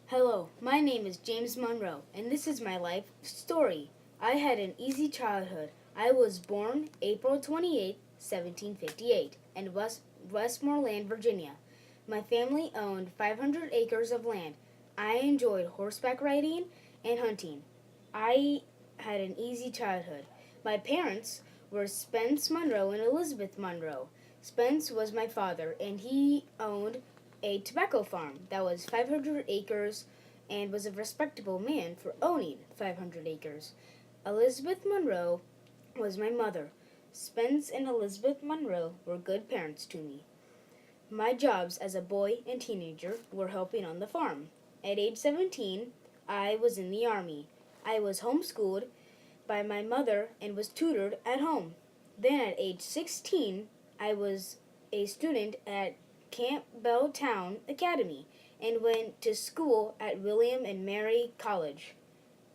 Hello, my name is James Monroe, and this is my life story. I had an easy childhood. I was born April 28, 1758, in Westmoreland, Virginia. My family owned 500 acres of land. I enjoyed horseback riding and hunting. I had an easy childhood. My parents were Spence Monroe and Elizabeth Monroe. Spence was my father, and he owned a tobacco farm that was 500 acres and was a respectable man for owning 500 acres. Elizabeth Monroe was my mother. Spence and Elizabeth Monroe were good parents to me. My jobs as a boy and teenager were helping on the farm. At age 17, I was in the Army. I was homeschooled by my mother and was tutored at home. Then at age 16, I was a student at Campbelltown Academy and went to school at William and Mary College.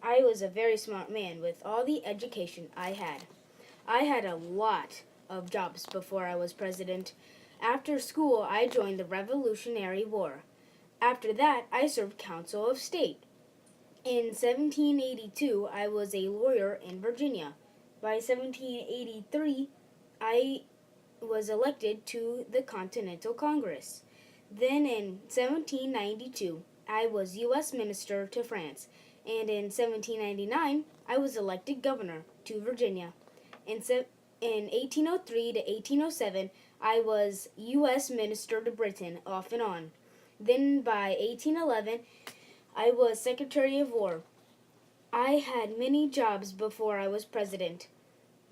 I was a very smart man with all the education I had. I had a lot of jobs before I was president. After school, I joined the Revolutionary War. After that, I served Council of State. In 1782, I was a lawyer in Virginia. By 1783, I was elected to the Continental Congress. Then in 1792, I was U.S. Minister to France, and in 1799, I was elected governor to Virginia. In 1803 to 1807, I was U.S. Minister to Britain off and on. Then by 1811, I was Secretary of War. I had many jobs before I was president.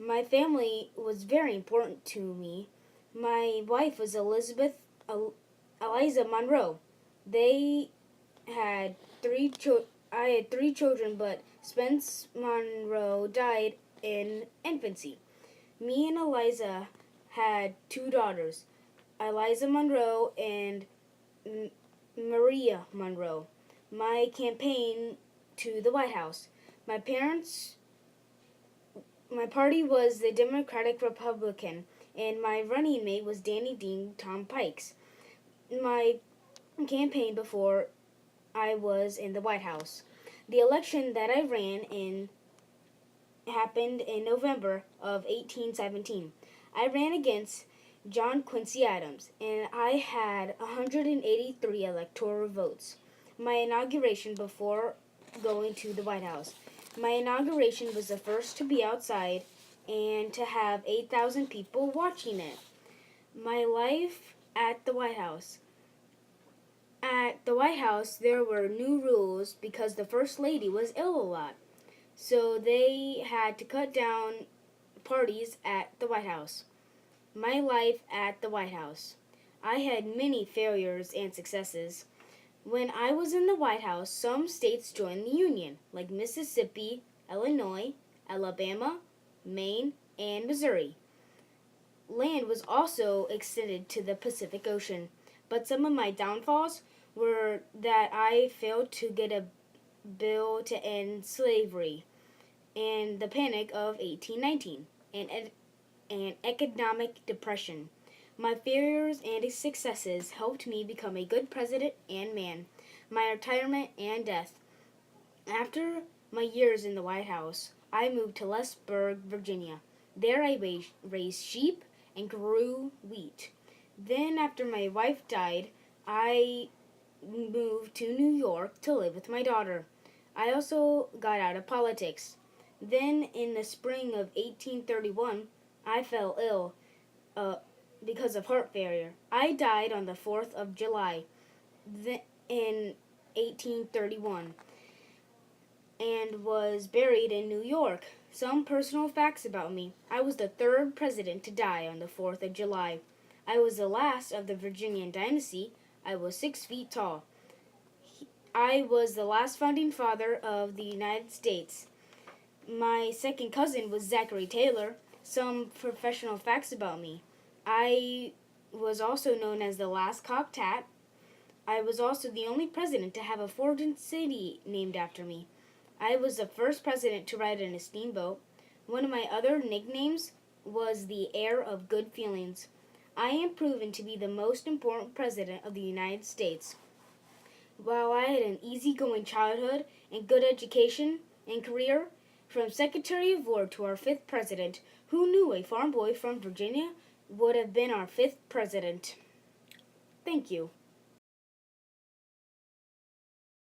My family was very important to me. My wife was Eliza Monroe. They had I had three children, but Spence Monroe died in infancy. Me and Eliza had two daughters, Eliza Monroe and Maria Monroe. My campaign to the White House. My party was the Democratic Republican, and my running mate was Danny Dean Tom Pikes. My campaign before I was in the White House. The election that I ran in happened in November of 1817. I ran against John Quincy Adams, and I had 183 electoral votes. My inauguration before going to the White House. My inauguration was the first to be outside and to have 8,000 people watching it. My life at the White House. At the White House, there were new rules because the First Lady was ill a lot. So they had to cut down parties at the White House. My life at the White House. I had many failures and successes. When I was in the White House, some states joined the Union, like Mississippi, Illinois, Alabama, Maine, and Missouri. Land was also extended to the Pacific Ocean, but some of my downfalls were that I failed to get a bill to end slavery and the Panic of 1819 and economic depression. My failures and successes helped me become a good president and man. My retirement and death. After my years in the White House, I moved to Leesburg, Virginia. There I raised sheep and grew wheat. Then after my wife died, I moved to New York to live with my daughter. I also got out of politics. Then in the spring of 1831, I fell ill because of heart failure. I died on the 4th of July in 1831 and was buried in New York. Some personal facts about me. I was the third president to die on the 4th of July. I was the last of the Virginian dynasty. I was 6 feet tall. I was the last founding father of the United States. My second cousin was Zachary Taylor. Some professional facts about me. I was also known as the last cocked hat. I was also the only president to have a foreign city named after me. I was the first president to ride in a steamboat. One of my other nicknames was the heir of good feelings. I am proven to be the most important president of the United States. While I had an easygoing childhood and good education and career. From Secretary of War to our fifth president, who knew a farm boy from Virginia would have been our fifth president? Thank you.